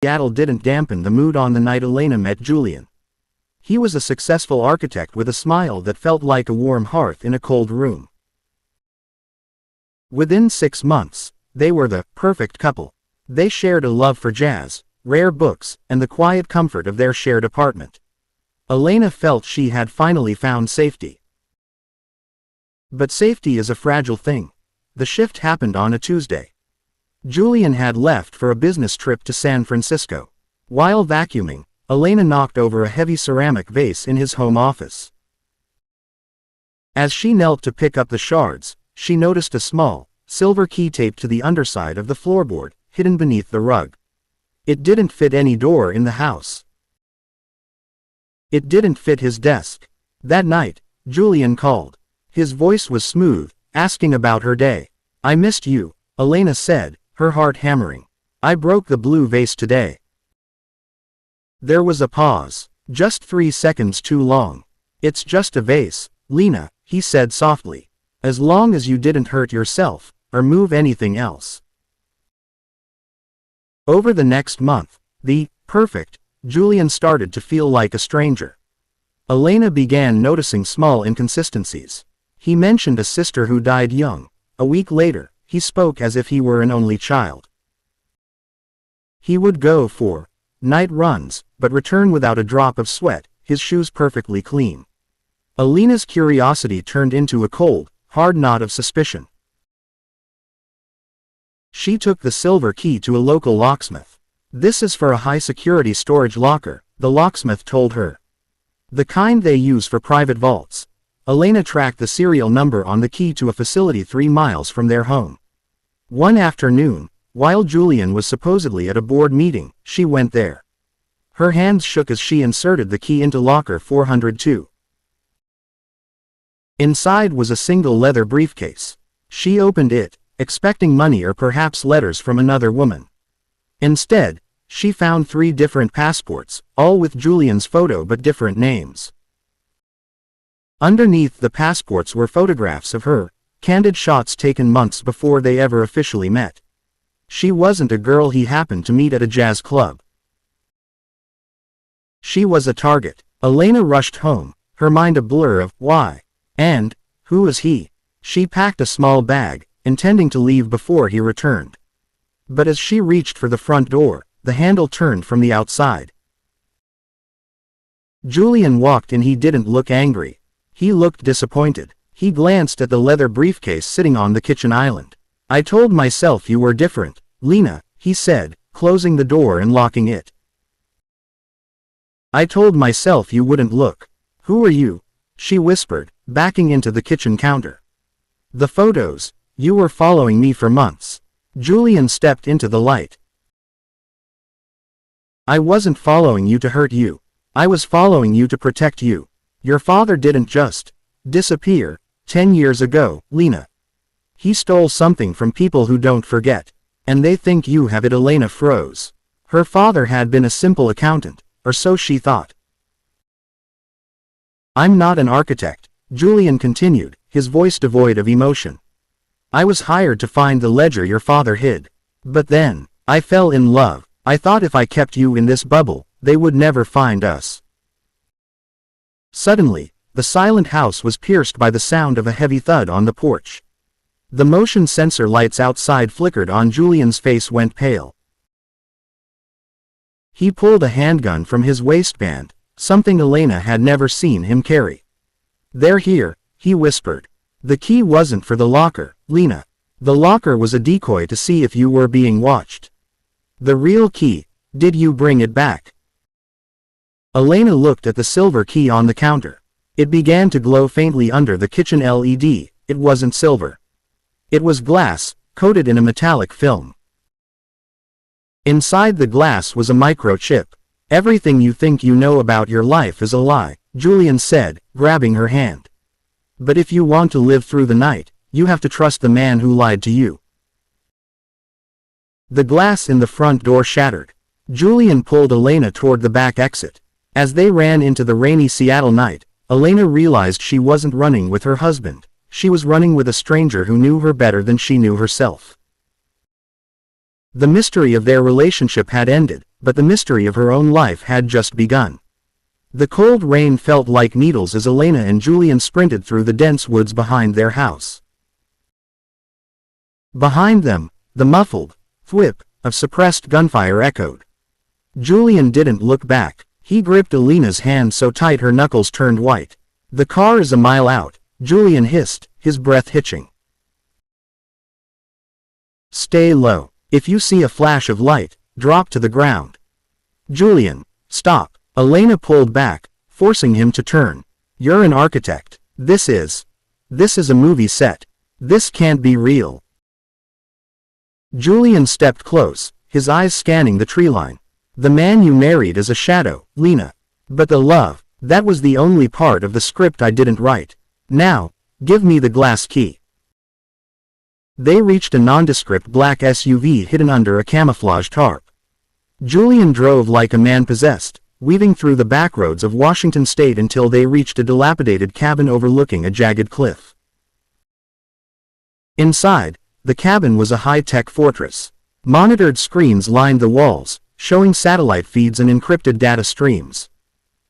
Seattle didn't dampen the mood on the night Elena met Julian. He was a successful architect with a smile that felt like a warm hearth in a cold room. Within 6 months, they were the perfect couple. They shared a love for jazz, rare books, and the quiet comfort of their shared apartment. Elena felt she had finally found safety. But safety is a fragile thing. The shift happened on a Tuesday. Julian had left for a business trip to San Francisco. While vacuuming, Elena knocked over a heavy ceramic vase in his home office. As she knelt to pick up the shards, she noticed a small, silver key taped to the underside of the floorboard, hidden beneath the rug. It didn't fit any door in the house. It didn't fit his desk. That night, Julian called. His voice was smooth, asking about her day. "I missed you," Elena said, her heart hammering. "I broke the blue vase today." There was a pause, just 3 seconds too long. "It's just a vase, Lena," he said softly. "As long as you didn't hurt yourself, or move anything else." Over the next month, perfect, Julian started to feel like a stranger. Elena began noticing small inconsistencies. He mentioned a sister who died young. A week later, he spoke as if he were an only child. He would go for night runs, but return without a drop of sweat, his shoes perfectly clean. Elena's curiosity turned into a cold, hard knot of suspicion. She took the silver key to a local locksmith. "This is for a high-security storage locker," the locksmith told her. "The kind they use for private vaults." Elena tracked the serial number on the key to a facility 3 miles from their home. One afternoon, while Julian was supposedly at a board meeting, she went there. Her hands shook as she inserted the key into locker 402. Inside was a single leather briefcase. She opened it, expecting money or perhaps letters from another woman. Instead, she found 3 different passports, all with Julian's photo but different names. Underneath the passports were photographs of her, candid shots taken months before they ever officially met. She wasn't a girl he happened to meet at a jazz club. She was a target. Elena rushed home, her mind a blur of why and who was he. She packed a small bag, intending to leave before he returned. But as she reached for the front door, the handle turned from the outside. Julian walked in. He didn't look angry. He looked disappointed. He glanced at the leather briefcase sitting on the kitchen island. "I told myself you were different, Lena," he said, closing the door and locking it. "I told myself you wouldn't look." "Who are you?" she whispered, backing into the kitchen counter. "The photos. You were following me for months." Julian stepped into the light. "I wasn't following you to hurt you. I was following you to protect you. Your father didn't just disappear 10 years ago, Lena. He stole something from people who don't forget. And they think you have it." Elena froze. Her father had been a simple accountant, or so she thought. "I'm not an architect," Julian continued, his voice devoid of emotion. "I was hired to find the ledger your father hid. But then, I fell in love. I thought if I kept you in this bubble, they would never find us." Suddenly, the silent house was pierced by the sound of a heavy thud on the porch. The motion sensor lights outside flickered on. Julian's face went pale. He pulled a handgun from his waistband, something Elena had never seen him carry. "They're here," he whispered. "The key wasn't for the locker, Lena. The locker was a decoy to see if you were being watched. The real key, did you bring it back?" Elena looked at the silver key on the counter. It began to glow faintly under the kitchen LED. It wasn't silver. It was glass, coated in a metallic film. Inside the glass was a microchip. "Everything you think you know about your life is a lie," Julian said, grabbing her hand. "But if you want to live through the night, you have to trust the man who lied to you." The glass in the front door shattered. Julian pulled Elena toward the back exit. As they ran into the rainy Seattle night, Elena realized she wasn't running with her husband. She was running with a stranger who knew her better than she knew herself. The mystery of their relationship had ended, but the mystery of her own life had just begun. The cold rain felt like needles as Elena and Julian sprinted through the dense woods behind their house. Behind them, the muffled thwip of suppressed gunfire echoed. Julian didn't look back. He gripped Elena's hand so tight her knuckles turned white. "The car is a mile out," Julian hissed, his breath hitching. "Stay low. If you see a flash of light, drop to the ground." "Julian, stop." Elena pulled back, forcing him to turn. "You're an architect. This is a movie set. This can't be real." Julian stepped close, his eyes scanning the tree line. "The man you married is a shadow, Lena. But the love, that was the only part of the script I didn't write. Now, give me the glass key." They reached a nondescript black SUV hidden under a camouflage tarp. Julian drove like a man possessed, weaving through the backroads of Washington state until they reached a dilapidated cabin overlooking a jagged cliff. Inside, the cabin was a high-tech fortress. Monitored screens lined the walls, showing satellite feeds and encrypted data streams.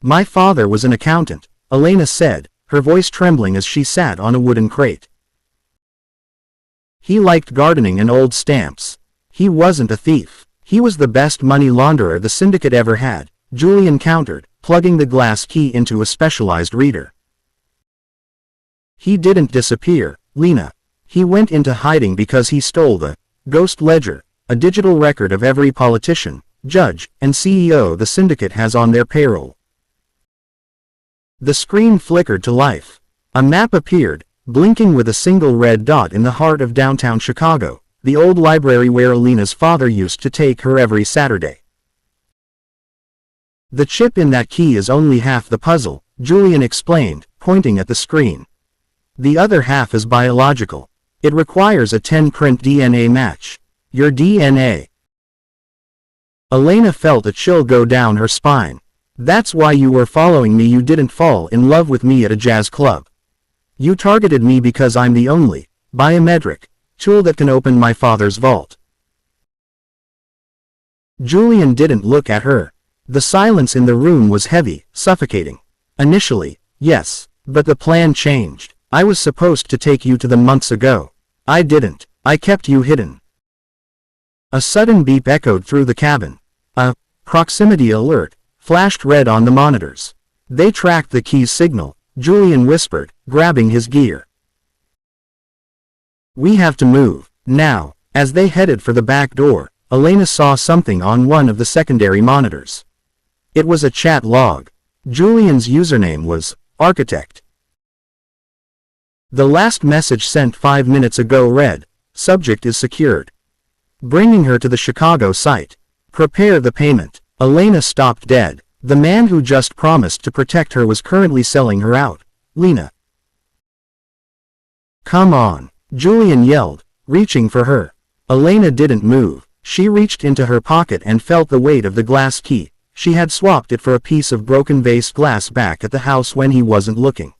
"My father was an accountant," Elena said, her voice trembling as she sat on a wooden crate. "He liked gardening and old stamps. He wasn't a thief. He was the best money launderer the syndicate ever had," Julian countered, plugging the glass key into a specialized reader. "He didn't disappear, Lena. He went into hiding because he stole the Ghost Ledger, a digital record of every politician, judge, and CEO the syndicate has on their payroll." The screen flickered to life. A map appeared, blinking with a single red dot in the heart of downtown Chicago, the old library where Elena's father used to take her every Saturday. "The chip in that key is only half the puzzle," Julian explained, pointing at the screen. "The other half is biological. It requires a 10-print DNA match. Your DNA." Elena felt a chill go down her spine. "That's why you were following me. You didn't fall in love with me at a jazz club. You targeted me because I'm the only biometric tool that can open my father's vault." Julian didn't look at her. The silence in the room was heavy, suffocating. "Initially, yes, but the plan changed. I was supposed to take you to them months ago. I didn't. I kept you hidden." A sudden beep echoed through the cabin. A proximity alert flashed red on the monitors. "They tracked the key's signal," Julian whispered, grabbing his gear. "We have to move, now." As they headed for the back door, Elena saw something on one of the secondary monitors. It was a chat log. Julian's username was Architect. The last message sent 5 minutes ago read, "Subject is secured. Bringing her to the Chicago site. Prepare the payment." Elena stopped dead. The man who just promised to protect her was currently selling her out. Lena. "Come on," Julian yelled, reaching for her. Elena didn't move. She reached into her pocket and felt the weight of the glass key. She had swapped it for a piece of broken vase glass back at the house when he wasn't looking.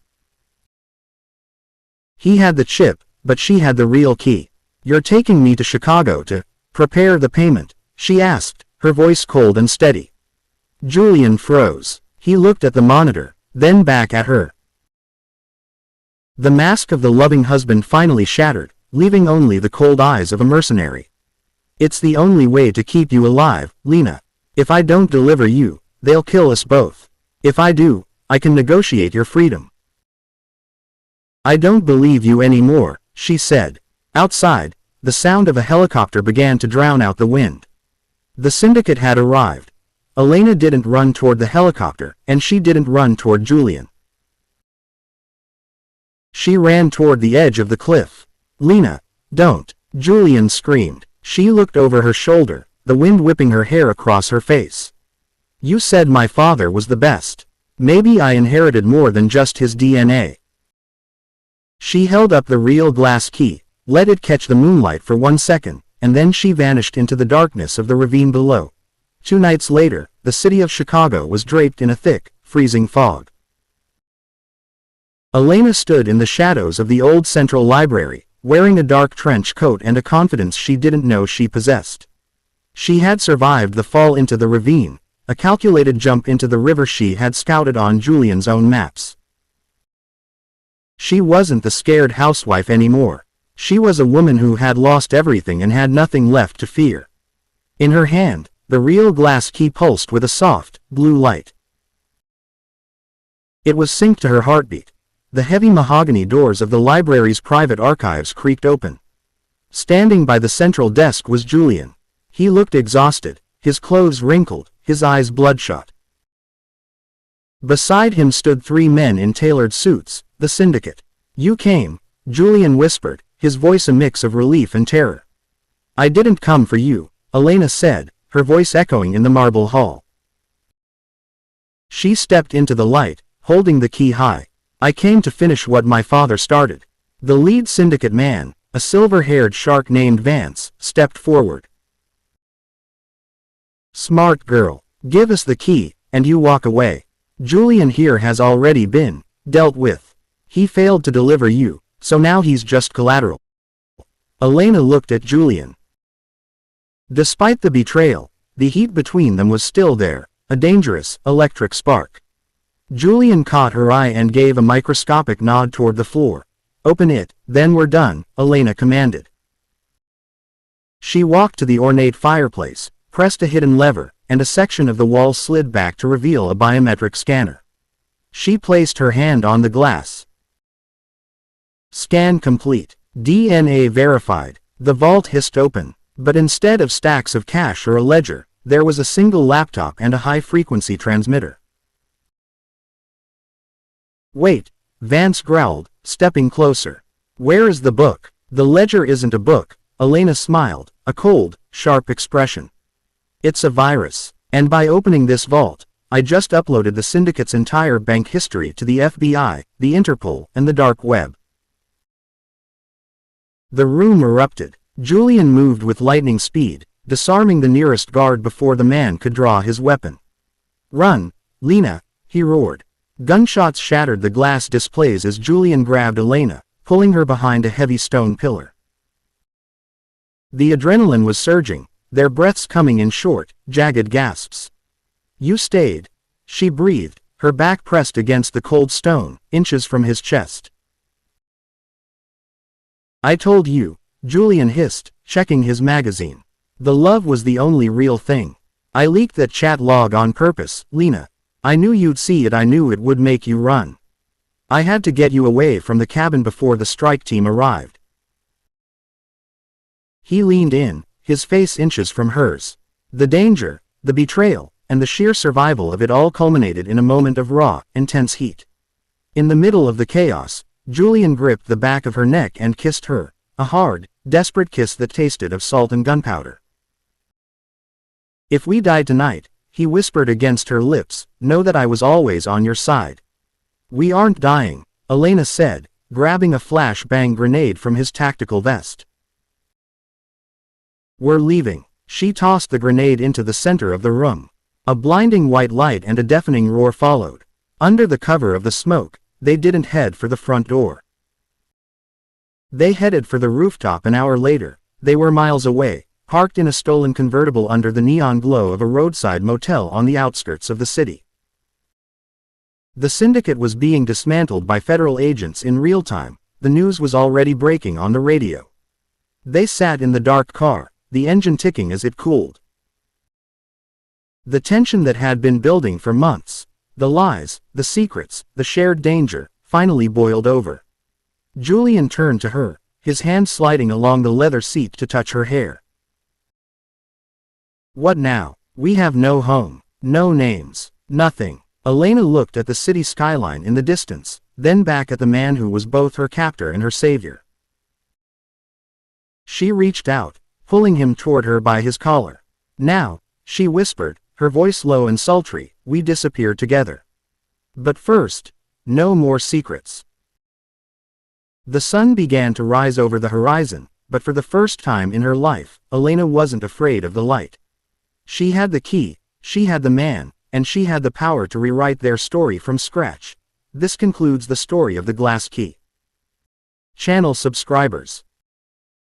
He had the chip, but she had the real key. "You're taking me to Chicago to prepare the payment?" she asked, her voice cold and steady. Julian froze. He looked at the monitor, then back at her. The mask of the loving husband finally shattered, leaving only the cold eyes of a mercenary. "It's the only way to keep you alive, Lena. If I don't deliver you, they'll kill us both. If I do, I can negotiate your freedom." "I don't believe you anymore," she said. Outside, the sound of a helicopter began to drown out the wind. The syndicate had arrived. Elena didn't run toward the helicopter, and she didn't run toward Julian. She ran toward the edge of the cliff. "Lena, don't!" Julian screamed. She looked over her shoulder, the wind whipping her hair across her face. "You said my father was the best. Maybe I inherited more than just his DNA." She held up the real glass key, let it catch the moonlight for 1 second, and then she vanished into the darkness of the ravine below. 2 nights later, the city of Chicago was draped in a thick, freezing fog. Elena stood in the shadows of the old Central Library, wearing a dark trench coat and a confidence she didn't know she possessed. She had survived the fall into the ravine, a calculated jump into the river she had scouted on Julian's own maps. She wasn't the scared housewife anymore. She was a woman who had lost everything and had nothing left to fear. In her hand, the real glass key pulsed with a soft, blue light. It was synced to her heartbeat. The heavy mahogany doors of the library's private archives creaked open. Standing by the central desk was Julian. He looked exhausted, his clothes wrinkled, his eyes bloodshot. Beside him stood 3 men in tailored suits, the syndicate. "You came," Julian whispered, his voice a mix of relief and terror. "I didn't come for you," Elena said, her voice echoing in the marble hall. She stepped into the light, holding the key high. "I came to finish what my father started." The lead syndicate man, a silver-haired shark named Vance, stepped forward. "Smart girl. Give us the key, and you walk away. Julian here has already been dealt with. He failed to deliver you, so now he's just collateral." Elena looked at Julian. Despite the betrayal, the heat between them was still there, a dangerous, electric spark. Julian caught her eye and gave a microscopic nod toward the floor. "Open it, then we're done," Elena commanded. She walked to the ornate fireplace, pressed a hidden lever, and a section of the wall slid back to reveal a biometric scanner. She placed her hand on the glass. Scan complete. DNA verified. The vault hissed open, but instead of stacks of cash or a ledger, there was a single laptop and a high-frequency transmitter. "Wait," Vance growled, stepping closer. "Where is the book?" "The ledger isn't a book," Elena smiled, a cold, sharp expression. "It's a virus, and by opening this vault, I just uploaded the syndicate's entire bank history to the FBI, the Interpol, and the dark web." The room erupted. Julian moved with lightning speed, disarming the nearest guard before the man could draw his weapon. "Run, Lena," he roared. Gunshots shattered the glass displays as Julian grabbed Elena, pulling her behind a heavy stone pillar. The adrenaline was surging, their breaths coming in short, jagged gasps. "You stayed," she breathed, her back pressed against the cold stone, inches from his chest. "I told you," Julian hissed, checking his magazine. "The love was the only real thing. I leaked that chat log on purpose, Lena. I knew you'd see it. I knew it would make you run. I had to get you away from the cabin before the strike team arrived." He leaned in, his face inches from hers. The danger, the betrayal, and the sheer survival of it all culminated in a moment of raw, intense heat. In the middle of the chaos, Julian gripped the back of her neck and kissed her, a hard, desperate kiss that tasted of salt and gunpowder. "If we die tonight," he whispered against her lips, "know that I was always on your side." "We aren't dying," Elena said, grabbing a flashbang grenade from his tactical vest. "We're leaving." She tossed the grenade into the center of the room. A blinding white light and a deafening roar followed. Under the cover of the smoke, they didn't head for the front door. They headed for the rooftop. An hour later, they were miles away, parked in a stolen convertible under the neon glow of a roadside motel on the outskirts of the city. The syndicate was being dismantled by federal agents in real time. The news was already breaking on the radio. They sat in the dark car, the engine ticking as it cooled. The tension that had been building for months, the lies, the secrets, the shared danger, finally boiled over. Julian turned to her, his hand sliding along the leather seat to touch her hair. "What now? We have no home, no names, nothing." Elena looked at the city skyline in the distance, then back at the man who was both her captor and her savior. She reached out, pulling him toward her by his collar. "Now," she whispered, her voice low and sultry, "we disappear together. But first, no more secrets." The sun began to rise over the horizon, but for the first time in her life, Elena wasn't afraid of the light. She had the key, she had the man, and she had the power to rewrite their story from scratch. This concludes the story of the Glass Key. Channel subscribers.